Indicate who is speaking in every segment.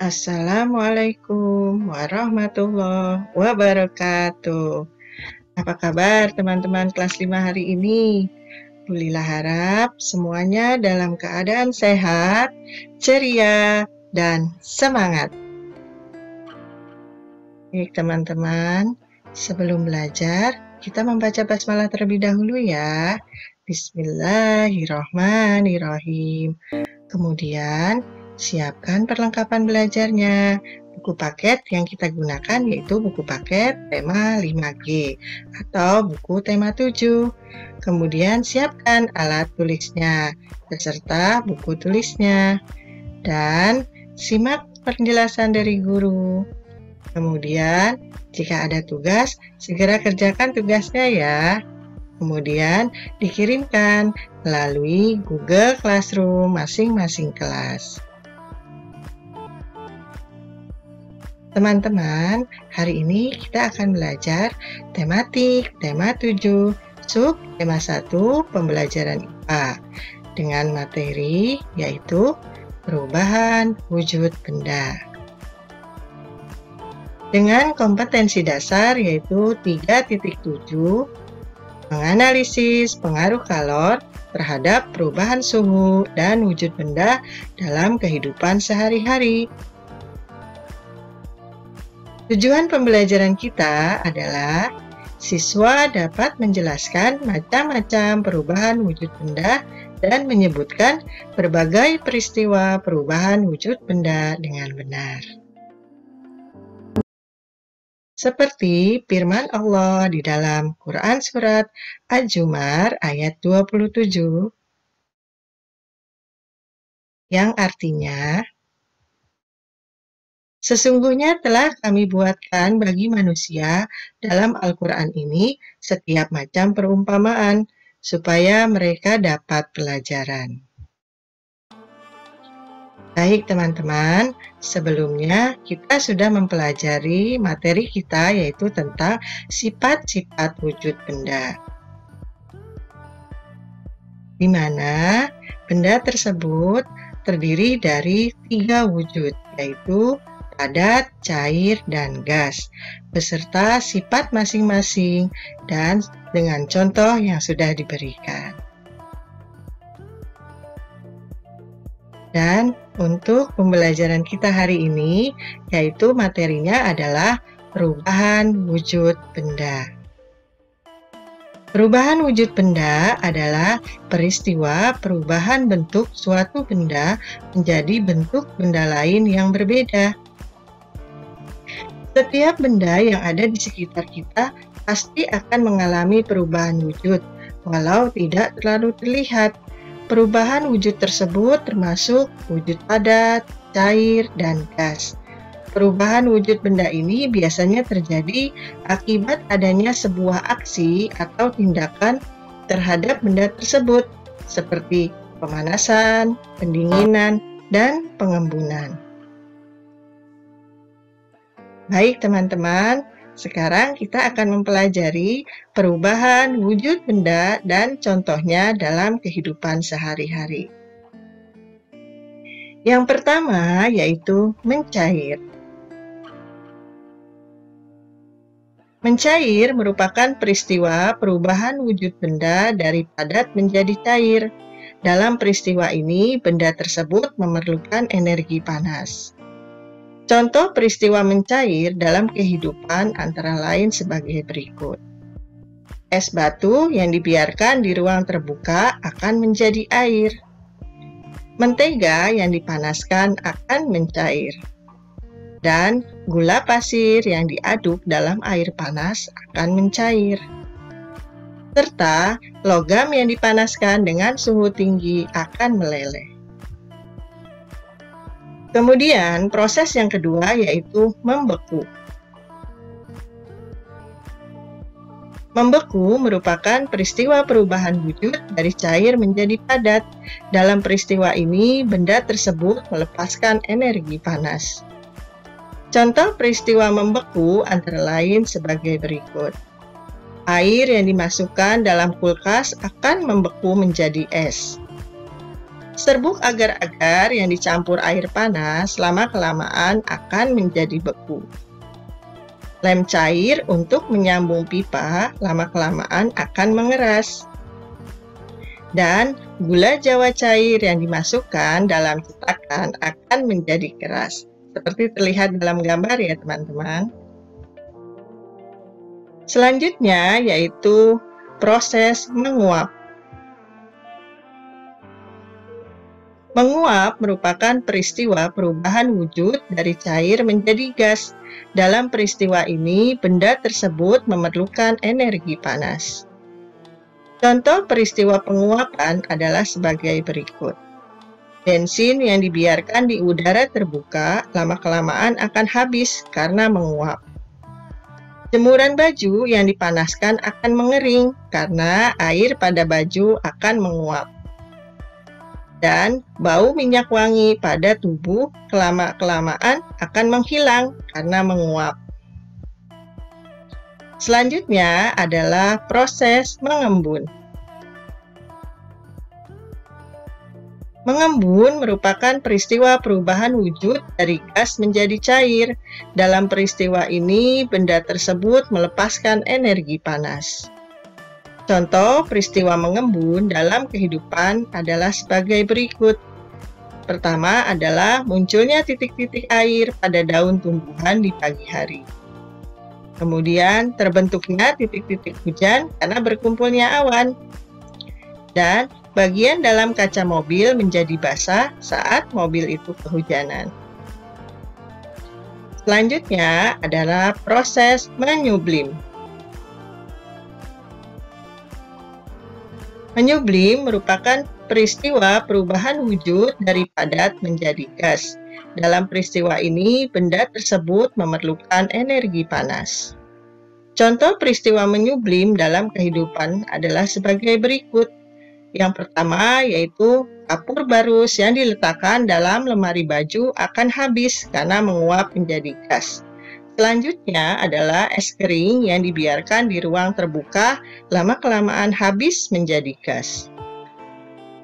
Speaker 1: Assalamualaikum warahmatullahi wabarakatuh. Apa kabar teman-teman kelas 5 hari ini? Bulilah harap semuanya dalam keadaan sehat, ceria, dan semangat. Baik teman-teman, sebelum belajar, kita membaca basmalah terlebih dahulu ya. Bismillahirrahmanirrahim. Kemudian, siapkan perlengkapan belajarnya. Buku paket yang kita gunakan yaitu buku paket tema 5G atau buku tema 7. Kemudian siapkan alat tulisnya beserta buku tulisnya. Dan simak penjelasan dari guru. Kemudian, jika ada tugas, segera kerjakan tugasnya ya. Kemudian dikirimkan melalui Google Classroom masing-masing kelas. Teman-teman, hari ini kita akan belajar tematik tema 7, sub tema 1 pembelajaran IPA dengan materi yaitu perubahan wujud benda. Dengan kompetensi dasar yaitu 3.7, menganalisis pengaruh kalor terhadap perubahan suhu dan wujud benda dalam kehidupan sehari-hari. Tujuan pembelajaran kita adalah siswa dapat menjelaskan macam-macam perubahan wujud benda dan menyebutkan berbagai peristiwa perubahan wujud benda dengan benar. Seperti firman Allah di dalam Quran Surat Az-Zumar ayat 27 yang artinya, sesungguhnya telah kami buatkan bagi manusia dalam Al-Quran ini setiap macam perumpamaan supaya mereka dapat pelajaran. Baik teman-teman, sebelumnya kita sudah mempelajari materi kita yaitu tentang sifat-sifat wujud benda. Di mana benda tersebut terdiri dari 3 wujud yaitu padat, cair, dan gas beserta sifat masing-masing dan dengan contoh yang sudah diberikan. Dan untuk pembelajaran kita hari ini, yaitu materinya adalah perubahan wujud benda. Perubahan wujud benda adalah peristiwa perubahan bentuk suatu benda menjadi bentuk benda lain yang berbeda. Setiap benda yang ada di sekitar kita pasti akan mengalami perubahan wujud, walau tidak terlalu terlihat. Perubahan wujud tersebut termasuk wujud padat, cair, dan gas. Perubahan wujud benda ini biasanya terjadi akibat adanya sebuah aksi atau tindakan terhadap benda tersebut, seperti pemanasan, pendinginan, dan pengembunan. Baik teman-teman, sekarang kita akan mempelajari perubahan wujud benda dan contohnya dalam kehidupan sehari-hari. Yang pertama yaitu mencair. Mencair merupakan peristiwa perubahan wujud benda dari padat menjadi cair. Dalam peristiwa ini, benda tersebut memerlukan energi panas. Contoh peristiwa mencair dalam kehidupan antara lain sebagai berikut. Es batu yang dibiarkan di ruang terbuka akan menjadi air. Mentega yang dipanaskan akan mencair. Dan gula pasir yang diaduk dalam air panas akan mencair. Serta logam yang dipanaskan dengan suhu tinggi akan meleleh. Kemudian proses yang kedua yaitu membeku. Membeku merupakan peristiwa perubahan wujud dari cair menjadi padat. Dalam peristiwa ini, benda tersebut melepaskan energi panas. Contoh peristiwa membeku antara lain sebagai berikut. Air yang dimasukkan dalam kulkas akan membeku menjadi es. Serbuk agar-agar yang dicampur air panas lama-kelamaan akan menjadi beku. Lem cair untuk menyambung pipa lama-kelamaan akan mengeras. Dan gula jawa cair yang dimasukkan dalam cetakan akan menjadi keras, seperti terlihat dalam gambar ya teman-teman. Selanjutnya yaitu proses menguap. Menguap merupakan peristiwa perubahan wujud dari cair menjadi gas. Dalam peristiwa ini, benda tersebut memerlukan energi panas. Contoh peristiwa penguapan adalah sebagai berikut. Bensin yang dibiarkan di udara terbuka lama-kelamaan akan habis karena menguap. Jemuran baju yang dipanaskan akan mengering karena air pada baju akan menguap. Dan bau minyak wangi pada tubuh lama-kelamaan akan menghilang karena menguap. Selanjutnya adalah proses mengembun. Mengembun merupakan peristiwa perubahan wujud dari gas menjadi cair. Dalam peristiwa ini, benda tersebut melepaskan energi panas. Contoh peristiwa mengembun dalam kehidupan adalah sebagai berikut. Pertama adalah munculnya titik-titik air pada daun tumbuhan di pagi hari. Kemudian terbentuknya titik-titik hujan karena berkumpulnya awan. Dan bagian dalam kaca mobil menjadi basah saat mobil itu kehujanan. Selanjutnya adalah proses menyublim. Menyublim merupakan peristiwa perubahan wujud dari padat menjadi gas. Dalam peristiwa ini, benda tersebut memerlukan energi panas. Contoh peristiwa menyublim dalam kehidupan adalah sebagai berikut. Yang pertama yaitu kapur barus yang diletakkan dalam lemari baju akan habis karena menguap menjadi gas. Selanjutnya adalah es kering yang dibiarkan di ruang terbuka lama-kelamaan habis menjadi gas.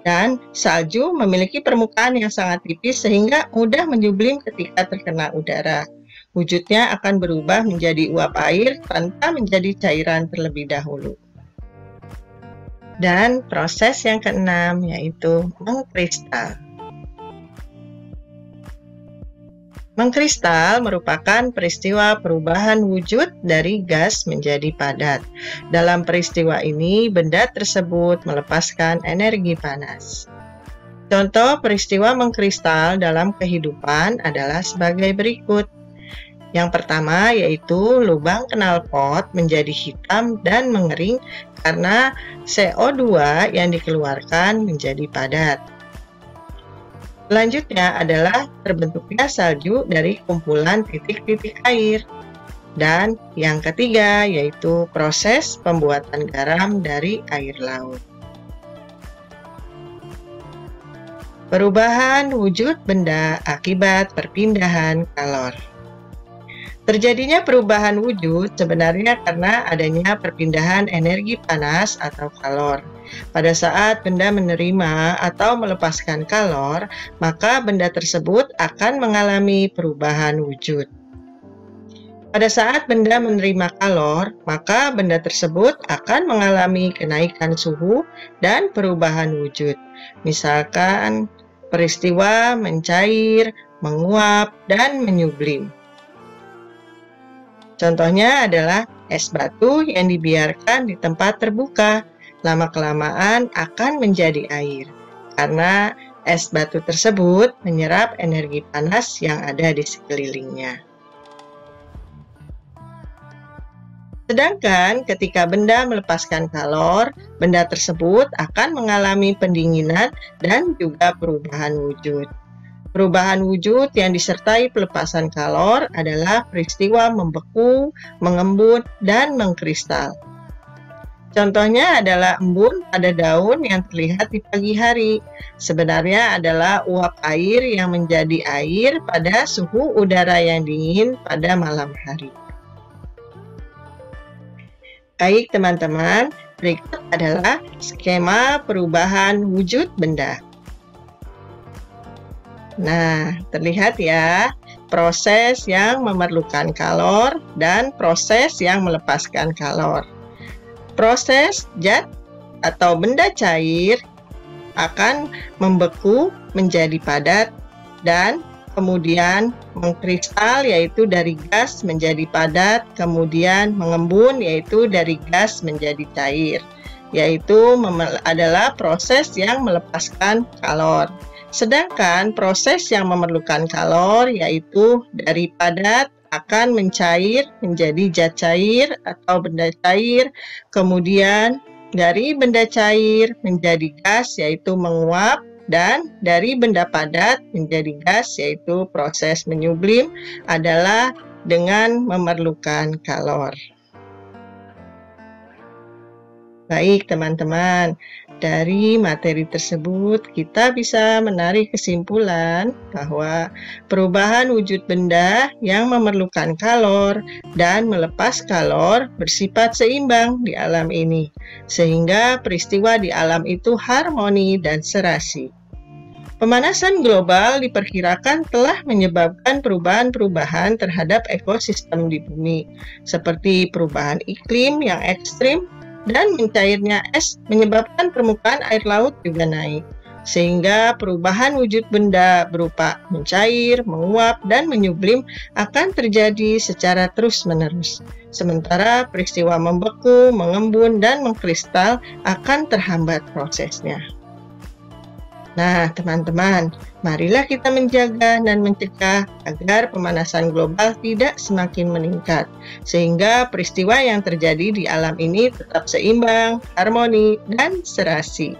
Speaker 1: Dan salju memiliki permukaan yang sangat tipis sehingga mudah menyublim ketika terkena udara. Wujudnya akan berubah menjadi uap air tanpa menjadi cairan terlebih dahulu. Dan proses yang keenam yaitu mengkristal. Mengkristal merupakan peristiwa perubahan wujud dari gas menjadi padat. Dalam peristiwa ini, benda tersebut melepaskan energi panas. Contoh peristiwa mengkristal dalam kehidupan adalah sebagai berikut. Yang pertama yaitu lubang knalpot menjadi hitam dan mengering karena CO2 yang dikeluarkan menjadi padat. Selanjutnya adalah terbentuknya salju dari kumpulan titik-titik air. Dan yang ketiga yaitu proses pembuatan garam dari air laut. Perubahan wujud benda akibat perpindahan kalor. Terjadinya perubahan wujud sebenarnya karena adanya perpindahan energi panas atau kalor. Pada saat benda menerima atau melepaskan kalor, maka benda tersebut akan mengalami perubahan wujud. Pada saat benda menerima kalor, maka benda tersebut akan mengalami kenaikan suhu dan perubahan wujud. Misalkan peristiwa mencair, menguap, dan menyublim. Contohnya adalah es batu yang dibiarkan di tempat terbuka, lama-kelamaan akan menjadi air, karena es batu tersebut menyerap energi panas yang ada di sekelilingnya. Sedangkan ketika benda melepaskan kalor, benda tersebut akan mengalami pendinginan dan juga perubahan wujud. Perubahan wujud yang disertai pelepasan kalor adalah peristiwa membeku, mengembun, dan mengkristal. Contohnya adalah embun pada daun yang terlihat di pagi hari. Sebenarnya adalah uap air yang menjadi air pada suhu udara yang dingin pada malam hari. Baik teman-teman, berikut adalah skema perubahan wujud benda. Nah, terlihat ya, proses yang memerlukan kalor dan proses yang melepaskan kalor. Proses zat atau benda cair akan membeku menjadi padat dan kemudian mengkristal, yaitu dari gas menjadi padat, kemudian mengembun, yaitu dari gas menjadi cair, yaitu adalah proses yang melepaskan kalor. Sedangkan proses yang memerlukan kalor, yaitu dari padat akan mencair menjadi zat cair atau benda cair, kemudian dari benda cair menjadi gas, yaitu menguap, dan dari benda padat menjadi gas, yaitu proses menyublim, adalah dengan memerlukan kalor. Baik teman-teman, dari materi tersebut kita bisa menarik kesimpulan bahwa perubahan wujud benda yang memerlukan kalor dan melepas kalor bersifat seimbang di alam ini, sehingga peristiwa di alam itu harmoni dan serasi. Pemanasan global diperkirakan telah menyebabkan perubahan-perubahan terhadap ekosistem di bumi, seperti perubahan iklim yang ekstrim, dan mencairnya es menyebabkan permukaan air laut juga naik, sehingga perubahan wujud benda berupa mencair, menguap, dan menyublim akan terjadi secara terus-menerus. Sementara peristiwa membeku, mengembun, dan mengkristal akan terhambat prosesnya. Nah, teman-teman, marilah kita menjaga dan mencegah agar pemanasan global tidak semakin meningkat, sehingga peristiwa yang terjadi di alam ini tetap seimbang, harmoni, dan serasi.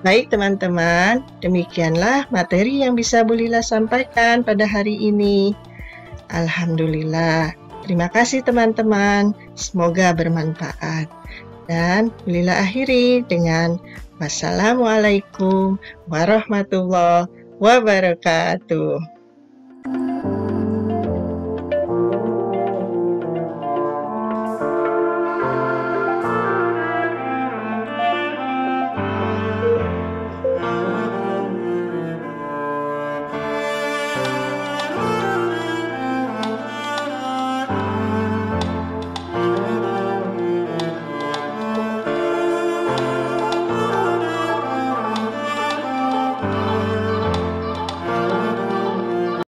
Speaker 1: Baik teman-teman, demikianlah materi yang bisa Bu Lila sampaikan pada hari ini. Alhamdulillah. Terima kasih teman-teman, semoga bermanfaat. Dan Bu Lila akhiri dengan wassalamualaikum warahmatullahi wabarakatuh.